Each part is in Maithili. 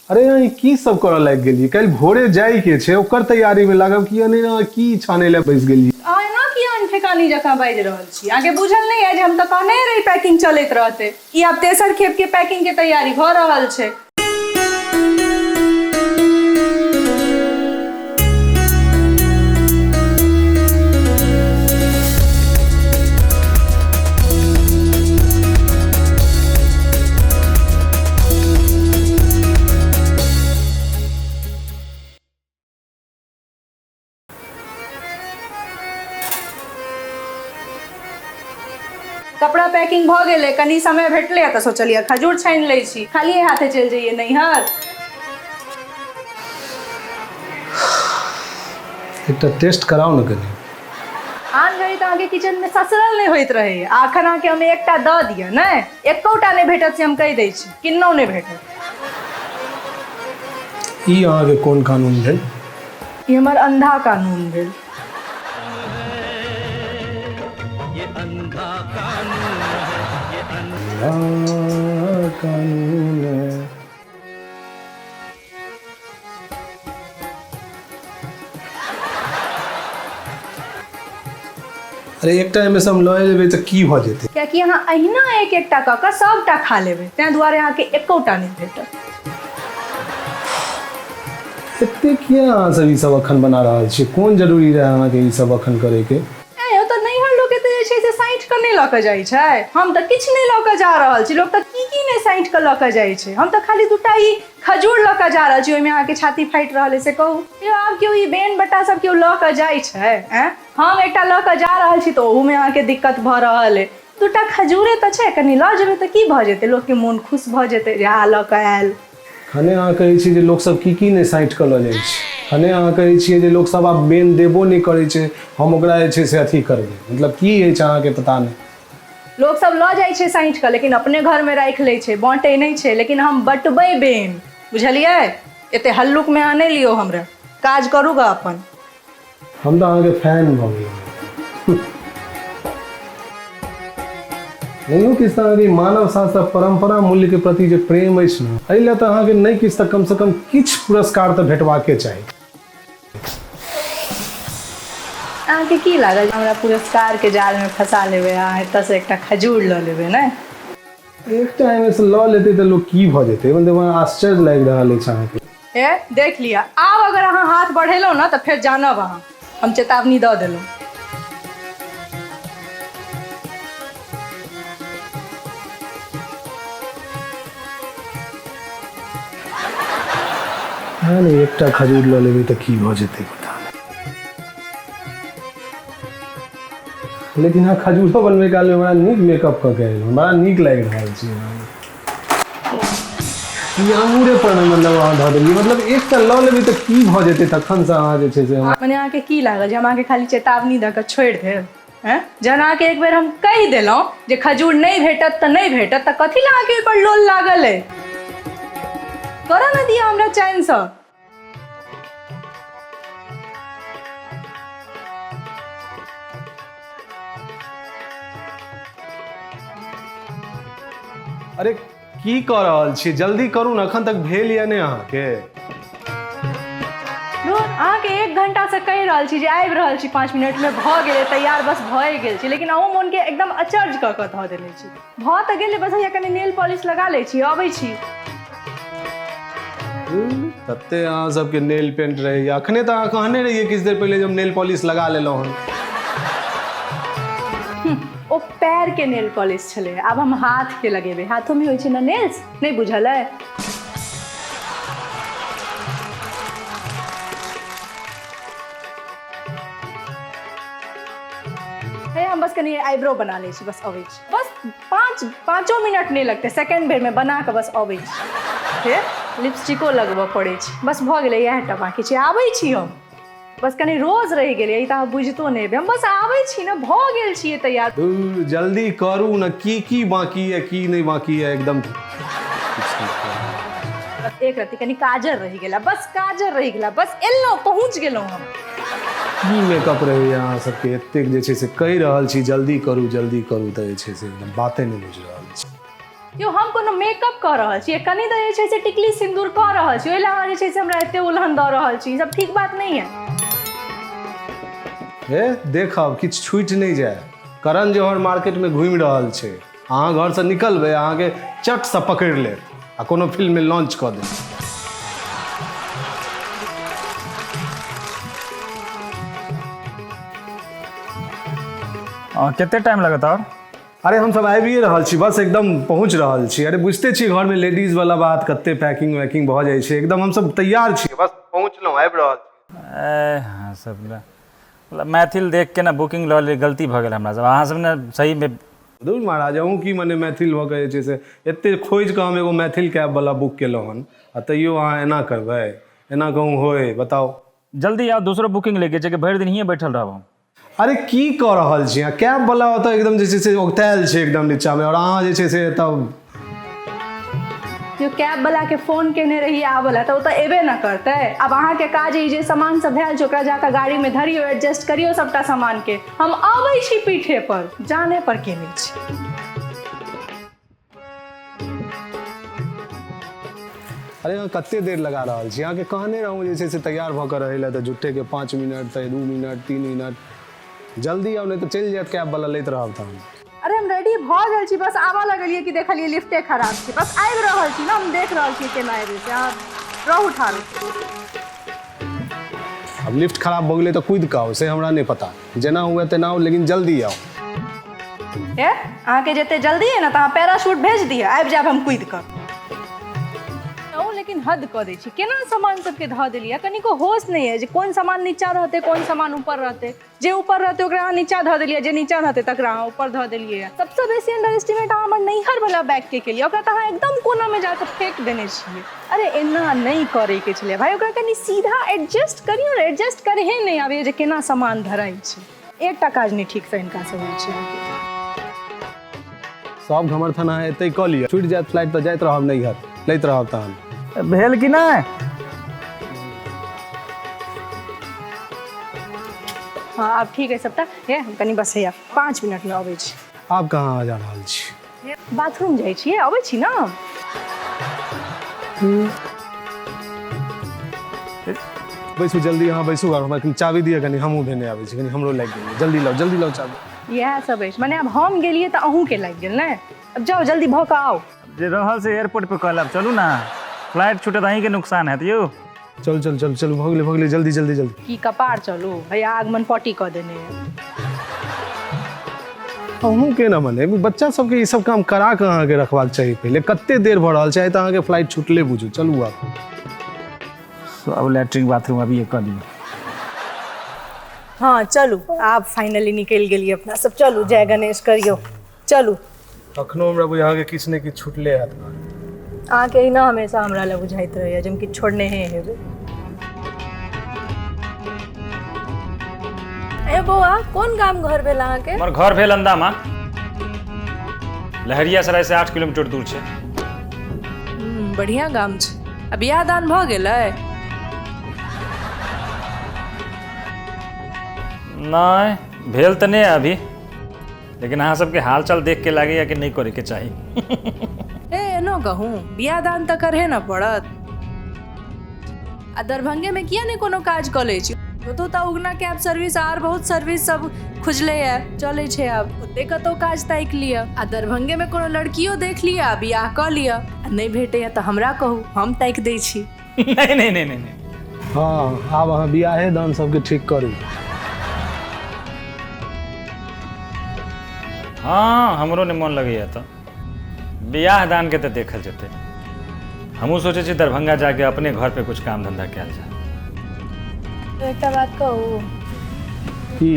अरे यहाँ ई की सब करऽ लागि गेलियै? कल भोरे जाय के छै, ओकर तैयारी में लागब कि नहीं की छाने ले बैस गेलियै। एना की अनठेकानी जकाँ बाजि रहल छी? आगे बुझल नहीं है जे हम तो कहने रही पैकिंग चलैत रहते। ई आब तेसर खेप के पैकिंग के तैयारी भ रहल छै। कपड़ा पैकिंग भ गेले, कनी समय भेटले तो सोचलिए खजूर छाइन लै छी। खाली हाथे चल जाइए नैहर। एक टेस्ट कराओ न कनी। आन घड़ी तो आगे किचन में ससरल नहीं होइत रहे। आखन आके हमें एकटा द दिया ने, एकौटा नहीं भेटत से हम कह दै छी, किन्नो नहीं भेटत। ई अहाँ के कोन कानून भेल? ई हमर अंधा कानून भेल। कानून है। अरे एकटा एमे से हम लऽ लेबै तऽ की भऽ जेतै? कियाकि अहाँ अहिना एक एकटा कऽ कऽ सबटा खा लेबै, तैं दुआरे अहाँके एकौटा नहीं भेटत। एते किया अहाँ सब ई सब अखन बना रहल छी? कोन जरूरी रहे अहाँके ई सब अखन करे के? तो नैहर लोग के जे छै से साइट के नहीं लऽ के जाइ छै। हम तो किछ नहीं लऽ के जा रहल छी। लोग तो की नहीं साइट के लऽ के जाइ छै। हम तो खाली दूटा ई खजूर लऽ के जा रहल छी। ओइमे अहाँके छाती फाइट रहल है से कहू। यो आब केओ ई बेन बट्टा सब केओ लऽ के जाइ छै? हम एकटा लऽ के जा रहल छी तो ओहू में अहाँके दिक्कत भऽ रहल है। दूटा खजूरे तो छै, कनी लऽ जेबै तऽ की भऽ जेतै? लोग के मोन खुश भऽ जेतै जे आ लऽ के आयल। खने अहाँ कहै छी जे लोग सब की नहीं साइट के लऽ जाइ छै। खने अहाँ कहै छियै जे लोग सब आब बेन देबो नहीं करै छै, हम ओकरा जे छै से अथी करबै। मतलब की है छै अहाँके पता नहीं। लोग सब लऽ जाइ छै साइट के, लेकिन अपने घर में राखि लै छै, बाँटे नहीं छै। लेकिन हम बटबै बेन, बुझलियै? एते हल्लुक में अहाँ नहीं लियो हमरा, काज करूगा अपन। हम तो अहाँके फैन भऽ गेलियै। नहियो किछु अहाँके मानव शास्त्र परंपरा मूल्य के प्रति जे प्रेम अछि ने, एहि लए तऽ अहाँके नहीं किछु तऽ कम से कम किछु पुरस्कार तऽ भेटबाके चाही। अहाँके की लागल हमरा पुरस्कार के जाल में फंसा लेबै? अहाँ एतऽ से एकटा खजूर लऽ लेबै ने? एकटा एहिमे से लऽ लेतै तऽ लोग की भऽ जेतै? मतलब आश्चर्य लागि रहल अछि अहाँके। ए देख लिया, आब अगर अहाँ हाथ बढ़ेलहुँ ना तऽ फेर जानब अहाँ। हम चेतावनी दऽ देलहुँ। हाँ नहीं, एकटा खजूर लऽ लेबै तऽ की भऽ जेतै पता नहीं। लेकिन हाँ, खजूरो बनबै काल में बड़ा नीक मेकअप कऽ के एलहुँ, बड़ा नीक लागि रहल छी। ई अंगूरे पर मतलब अहाँ धऽ देलियै। मतलब एकटा लऽ लेबै तऽ की भऽ जेतै? तखन से अहाँ जे छै से मने अहाँके की लागल जे हम अहाँके खाली चेतावनी दऽ कऽ छोड़ि देब? जहन अहाँके एक बेर हम कहि देलहुँ जे खजूर नहीं भेटत तऽ नहीं भेटत, तऽ कथी लए अहाँके ओहिपर लोल लागल है? करऽ न दिअ हमरा चैनसँ। अरे की कऽ रहल छी? जल्दी करू ने, अखन तक भेल या नहीं अहाँके? अहाँके 1 घंटा से कहि रहल छी जे आबि रहल छी, 5 मिनट में भऽ गेलै तैयार, बस भए गेल छी। लेकिन अहूँ मोन के एकदम अचर्ज कऽ कऽ धऽ देने छी। भऽ तऽ गेलै, बस हैया कनि नेल पॉलिश लगा लै छी, अबै छी। तते अहाँ सबके नेल पेंट रहैए। अखने तऽ अहाँ कहने रहिए किछु देर पहले जब नेल पॉलिश लगा लेलहुँ हन। ओ पैर के नेल पॉलिश छलै, आब हम हाथ के लगेबै। हाथों में होइ छै ना नेल्स, नहीं बुझल है? हम बस कनी आईब्रो बना लै छी, बस अबै छी। बस 5 मिनट नहीं लगते, सेकेंड बेर में बना के बस अबै छी। फिर लिपस्टिको लगबऽ पड़ै छै। बस भऽ गेलै, इएहटा बाकी छै। आबै छी हम, बस कनी रोज रहि गेलै, ई तऽ अहाँ बुझितो नहीं। हम बस आबै छी ना, भऽ गेल छियै तैयार। जल्दी करू ना, की बाकी है की नहीं बाकी है? एकदम बस एक रत्ती कनी काजर रहि गेला, बस काजर रहि गेला, बस एलहुँ, पहुँच गेलहुँ हम। की मेकअप रहैए अहाँ सबके? एतेक जे छै से कहि रहल छी जल्दी करू तऽ जे छै से एकदम बाते नहीं बुझि रहल छी। यो हम कोनो मेकअप कर रहल छी, कनी तऽ जे छै से टिकली सिंदूर कऽ रहल छी, ओहि लए जे छै से हमरा एते उलहन दऽ रहल छी, ई सब ठीक बात नहीं है। हे देखब किछु छूटि नहीं जाए। करण जौहर मार्केट में घूमि रहल छै, अहाँ घर से निकलबै अहाँके चट से पकड़ि लेत आ कोनो फिल्म में लॉन्च कऽ देत। कितने टाइम लगत और? अरे हम सब आबिए रहल छी, बस एकदम पहुँच रहल छी। अरे बुझते छी घर में लेडीज वाला बात, कते पैकिंग वैकिंग भऽ जाइ छै, एकदम हम सब तैयार छी, बस पहुँचलहुँ, आबि रहल छी। हाँ सब मतलब मैथिल देख के ना बुकिंग लऽ ले, गलती भऽ गेल हमरा सब। अहाँ सब ने सही में दूर महाराज, अहूँ की मने मैथिल भऽ के जे छै से एते खोजि कऽ हम एगो मैथिल कैब वाला बुक केलहुँ हन, आ तैयो अहाँ एना करबै, एना कहूँ होय, बताउ। जल्दी आओ, दूसरो बुकिंग लेके छै कि भरि दिन हिये बैठल रहब हम। अरे की कऽ रहल छी अहाँ? कैब वाला ओतऽ एकदम जे छै से ओगतायल छै एकदम नीचा में, और अहाँ जे छै से तब जो कैब वाला के फोन केने रही आबला तऽ ओ तऽ एबे न करते। अब अहाँ के काज है जे सामान सब भेल छै ओकरा जाकर गाड़ी में धरियो, एडजस्ट करियो सबटा सामान के। हम आबै छी पीठे पर, जाने पर केने छी। अरे अहाँ कते देर लगा रहल छी? अहाँके कहने रहूँ जे छै से तैयार भऽ कऽ रहै लए, तऽ झुट्ठे के 5 मिनट तऽ 2 मिनट 3 मिनट, जल्दी आउ नहीं तो चलि जायत कैब वाला, लैत रहब तहन। अरे हम रेडी भऽ गेल छी, बस आबऽ लगलिए कि देखलिए लिफ्टे खराब छै, बस आबि रहल छी ना, हम देख रहल छी केना आबि छै। अहाँ रहू ठाड़। अब लिफ्ट खराब भऽ गेलै तऽ कूदि कऽ आउ, से हमरा नहीं पता, जेना हुए तेना आउ, लेकिन जल्दी आओ। ए अहाँके जते जल्दी है ना तऽ अहाँ पैराशूट भेज दिअ, आबि जायब हम कूदि कऽ। लेकिन हद कऽ दै छी, केना सामान सबके धऽ देलियै, कनिको होश नहीं है जे कोन सामान नीचा रहते कोन सामान ऊपर रहते। जे ऊपर रहते ओकरा अहाँ नीचा धऽ देलियै, जे नीचा रहते तकरा अहाँ ऊपर धऽ देलियै। सबसँ बेसी अंडर एस्टिमेट अहाँ हमर नैहर वाला बैग के केलियै, ओकरा तऽ अहाँ एकदम कोना में जाकर फेंक देने छियै। अरे एना नहीं करे के छलै भाई, ओकरा कनी सीधा एडजस्ट करियो, एडजस्ट करहे नहीं आबे जे केना सामान धराई छै। एकटा काज नहीं ठीक से इनका से होइ छै। सब घमर थाना है एते कऽ लिअ, छूटि जायत फ्लाइट तऽ जाइत रहब नैहर, लैत रहब तहन। भेल कि नहीं? हाँ अब ठीक है सबटा। हे हम कनी बस हैया 5 मिनट में अबै छी। आप कहाँ आ जा रहल छी? बाथरूम जाइ छियै, अबै छी ना। बैसू जल्दी, अहाँ बैसू, और हमरा कनी चाबी दिअ, कनी हमहूँ भेने आबै छी, कनी हमरो लागि गेलै, जल्दी लाउ चाबी। इएह सब अछि, मने अब हम गेलियै तऽ अहूँ के लागि गेल ने। अब जाओ जल्दी भऽ कऽ आओ। जे रहल से एयरपोर्ट पे कहलब चलू ना, फ्लाइट छूटे तो अहीं के नुकसान है यो। चल भऽ गेलै, जल्दी। की कपार चलू भैया, आगमन पट्टी कऽ देने है। अहूँ के ना मने, बच्चा सबके ई सब काम करा कऽ अहाँके रखबाक चाही पहिले। कते देर भऽ रहल छै, तऽ अहाँके फ्लाइट छूटले बुझू। चलू आप अब लैट्रिन बाथरूम अभी ये कर दियो। हाँ चलू, आप फाइनली निकलि गेलियै अपना सब। चलू जय गणेश करियो, चलू। अखनो हमरा बुझा अहाँके किछु ने किछु छूटले हैत। अहाँके ही ना हमेशा हमरा लग बुझाइत रहैया जे हम किछु छोड़ने हे हेबै। ए बौआ, कोन गाम घर भेल अहाँके? हमर घर भेल अंदामा, लहरियासराय से 8 किलोमीटर दूर छै। बढ़िया गाम छै। अब बियाह दान भऽ गेलै? नहीं भेल तऽ नहीं अभी, लेकिन अहाँ सबके हालचाल देख के लागैया कि नहीं करे के चाही। एनो कहूँ बियाह दान तऽ करहे न पड़त। आ दरभंगे में किया नहीं कोनो काज कऽ लै छी? ओतौ तऽ उगना कैब सर्विस आर बहुत सर्विस सब खुजले है, चले छै। अब ओते कतौ काज ताकि लिअ, आ दरभंगे में कोनो लड़कियों देख लिअ, बियाह कऽ लिअ। आ नहीं भेटैया तऽ हमरा कहू, हम ताकि दै छी। नहीं। हाँ आब अहाँ बियाहे दान सबके ठीक करू। हाँ हमरो नहीं मन लगैया, तो बियाह दान के तो देखल जेते। हमहूँ सोचे छी दरभंगा जाके अपने घर पे कुछ काम धंधा कयल जाए। तो एकटा बात कहू, की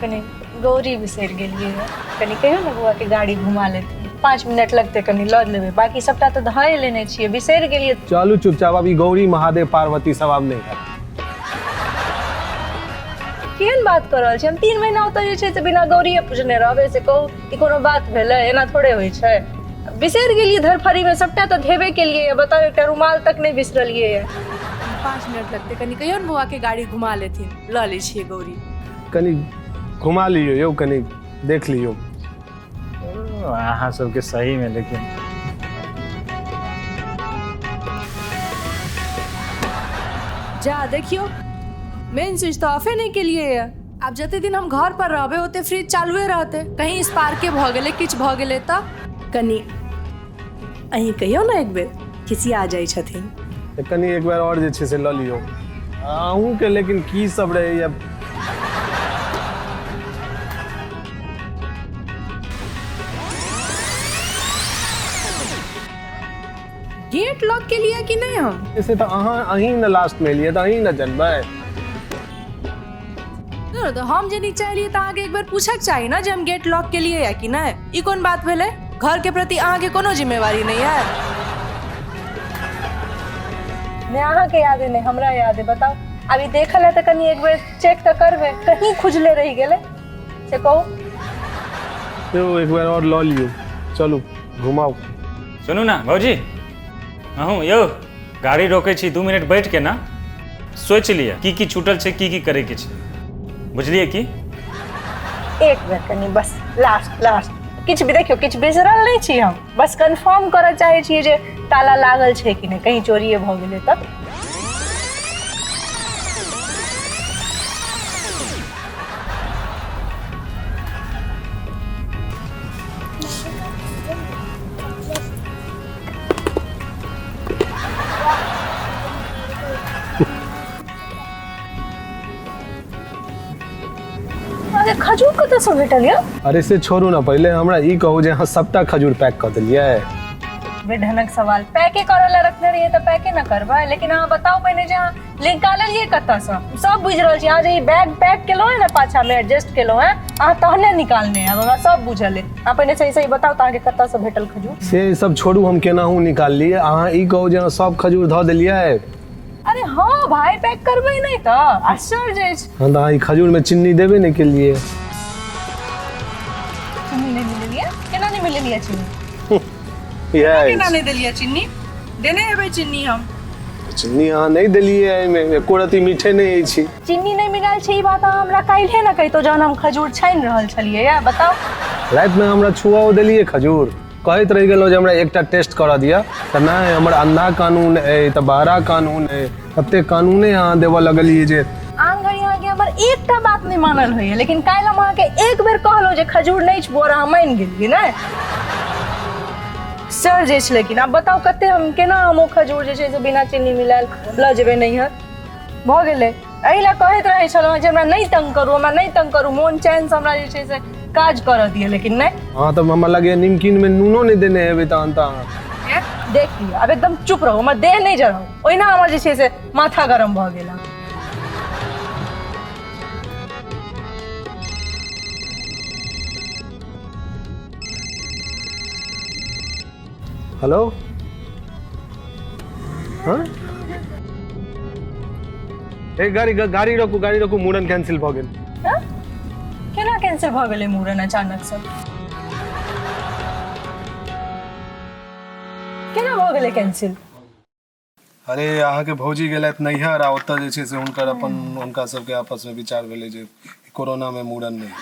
कनी गौरी बिसरि गेलियै, कनी कहियो ने बौआ के गाड़ी घुमा लेते। 5 मिनट लगते, कनी लऽ लेबै, बाकी सबटा तऽ धए लेने छियै, बिसरि गेलियै। चलू चुपचाप, अभी गौरी महादेव पार्वती सब आब नहीं हैत। केहन बात कर रहल छी? हम 3 महीना ओतऽ जे छै से बिना गौरीये पूजने रहबै, से कहू ई कोनो बात भेलै? एना थोड़े होइ छै। बिसरि गेलियै धरफड़ी में, सबटा तऽ धेबे केलियै। बताओ एकटा रुमाल तक नहीं बिसरलियै। 5 मिनट लगते, कनी कहियो ने बौआ के गाड़ी घुमा लेथिन, लऽ लै छियै गौरी। कनी घुमा लियो यौ, कनी देख लियो। अहाँ सबके सही में, लेकिन जा देखियो मेन स्विच तो ऑफे नहीं के लिए है। अब जते दिन हम घर पर रहबे होते फ्रिज चालुए रहते, कहीं स्पार्के भ गेले किछ भ गेले त कनी अहीं कहियो ना एक बेर किसी आ जाई छथिन। कनी एक बार और जे छै से लऽ लियो अहूँ के, लेकिन की सब रहे अब गेट लॉक के लिए कि नहीं हम ऐसे तो अहीं न लास्ट में लिए तो अहीं न जनबै। तो हम जे नहीं चाहिए तो आगे एक बार पूछक चाहिए ना जे हम गेट लॉक के लिए या कि नहीं। ई कौन बात भेले? घर के प्रति आगे कोनो जिम्मेवारी नहीं है। मैं आहा के याद नहीं, हमरा याद है। बताओ अभी देखल है तो कनी एक बार चेक तो करबे, कहीं खुजले रह गेले से कहू। तो एक बार और लऽ लियो, चलू घुमाओ। सुनू ना भौजी, अहूँ यौ गाड़ी रोकै छी 2 मिनट बैठ के ना सोच लिया की छूटल छै, की करे के छै, बुझलिए की? एक बेर कनी बस लास्ट किछ भी देखियो, किछ बिसरल नहीं छी हम, बस कंफर्म करऽ चाहे छी जे ताला लागल छै कि नहीं, कहीं चोरिये भ गेलै तब। अरे खजूर कतऽ सँ भेटल यऽ? अरे से छोड़ू ना, पहले हमरा ई कहू जे अहाँ सबटा खजूर पैक कऽ देलियै। बेढनक सवाल, पैके करऽ ला रखने रहिए तो पैके न करबै, लेकिन अहाँ बताओ पहिने जे अहाँ निकाललिए कतऽ सँ? सब बुझि रहल छी अहाँ जे ई बैग पैक केलौ है ना, पाछा में एडजस्ट केलौ है, अहाँ तहने निकालने है, हमरा सब बुझल है। अहाँ पहिने सही बताओ त अहाँके कतऽ सँ भेटल खजूर? से सब छोड़ू, हम केनाहू निकाल लिए, अहाँ ई कहू जे अहाँ सब खजूर धऽ देलियै। अरे हाँ भाई, पैक करबै नहीं तो आश्चर्य अछि। हाँ, तो अहाँ ई खजूर में चीनी देबे नहीं केलिए। चीनी नहीं मिललिए? केना नहीं मिललिए चीनी? केना नहीं देलिए चीनी? देने हेबै चीनी हम। चीनी अहाँ नहीं देलिए, एहिमे एको रत्ती मीठे नहीं अछि। चीनी नहीं मिलाल छै ई बात अहाँ हमरा काल्हे न कहितो जहन हम खजूर छानि रहल छलिए या। बताओ रात में हमरा छुआओ देलिए खजूर, कहैत रहि गेलहुँ जे हमरा एकटा टेस्ट करऽ दिअ, तऽ नहि हमर अंधा कानून अइ तऽ बहरा कानून अइ, कते कानूने अहाँ देबऽ लगलिए जे आन घड़ी अहाँके हमर एकटा बात नहीं मानल होइए, लेकिन काल्हि हम अहाँके एक बेर कहलहुँ जे खजूर नहीं छुअर, अहाँ मानि गेलिए ने सर जे छै। लेकिन आब बताओ कते हम केना हम ओ खजूर जे छै से बिना चीनी मिलायल लऽ जेबै नैहर? भऽ गेलै। एहि लए कहैत रहै छलहुँ जे हमरा नहीं तंग करू, हमरा नहीं तंग करू, मोन चैन से हमरा जे छै से काज करऽ दिअ, लेकिन नहीं। हाँ, तऽ हमरा लगे निमकीन में नूनो नहीं देने हेबै तहन तऽ अहाँ। देख लिअ, अब एकदम चुप रहू, हमर देह नहीं जराउ, ओहिना हमर जे छै से माथा गरम भऽ गेल। हेलो, हाँ गाड़ी रोकू, मूड़न कैंसिल भऽ गेल। केना कैंसिल भऽ गेलै मूड़न अचानक से? केना भऽ गेलै कैंसिल? अरे अहाँ के भौजी गेलथि नैहर, आ ओतऽ जे छै से हुनका सबके आपस में विचार भेलै जे कोरोना में मूड़न नहीं।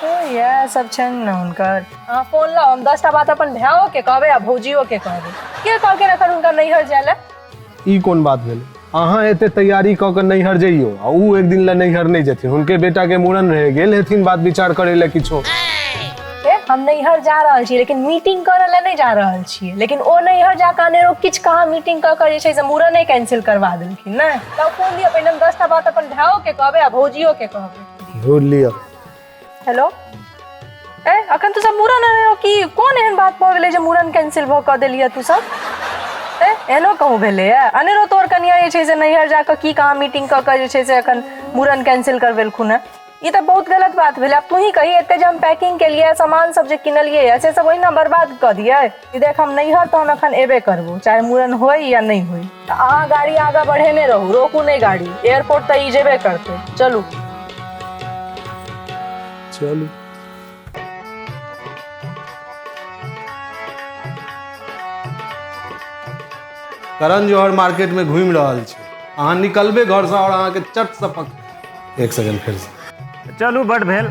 इएह सब छनि ने हुनकर। अहाँ फोन लाउ, हम 10टा बात अपन भाइयों के कहबै आ भौजियो के कहबै। के कहलकै एखन हुनका नैहर जाय लए? ई कोन बात भेलै? अहाँ एते तैयारी कऽ के नैहर जइयो आ ऊ एक दिन ला नैहर नहीं जेथिन, हुनके बेटा के मूड़न रहे गेल हेथिन बात विचार करे ला किछो। हम नैहर जा रहल छी, लेकिन मीटिंग करे ला नहीं जा रहल छियै, लेकिन ओ नैहर जाके अनेरो किछ कहाँ मीटिंग कऽ के जे छै से मूड़न कैंसिल करवा देलखिन ने। तब फोन दिया, पहिने हम 10टा बात अपन भाइयों के कहबै आ भौजियो के कहबै। धूर लिया। हेलो, अखन तू सब मूड़न की कोन एहन बात भऽ गेलै जे मूड़न कैंसिल भऽ कऽ देलियै तू सब? एहनो कहूँ भेलै अनेरो तोर कनिया जे छै से नैहर जाके की कहाँ मीटिंग कऽ के जे छै से अखन मूड़न कैंसिल करवेलखुन है? ई तऽ बहुत गलत बात भेलै। अब तू ही कही, एते जे हम पैकिंग केलिए, सामान सब जे किनलिए से सब ओहिना बर्बाद कऽ दिए। ई देख हम नैहर तो हम अखन एबे करबो, चाहे मूड़न होय या नहीं होय। अहाँ गाड़ी आगा बढ़ेने रहू, रोकू नहीं गाड़ी, एयरपोर्ट तऽ ई जेबे करते। चलू चलू। करण जौहर मार्केट में घूम रहल छै, अहाँ निकलबे घर से और अहाँ के चट सपक। एक सेकंड फिर से चलू बड भेल।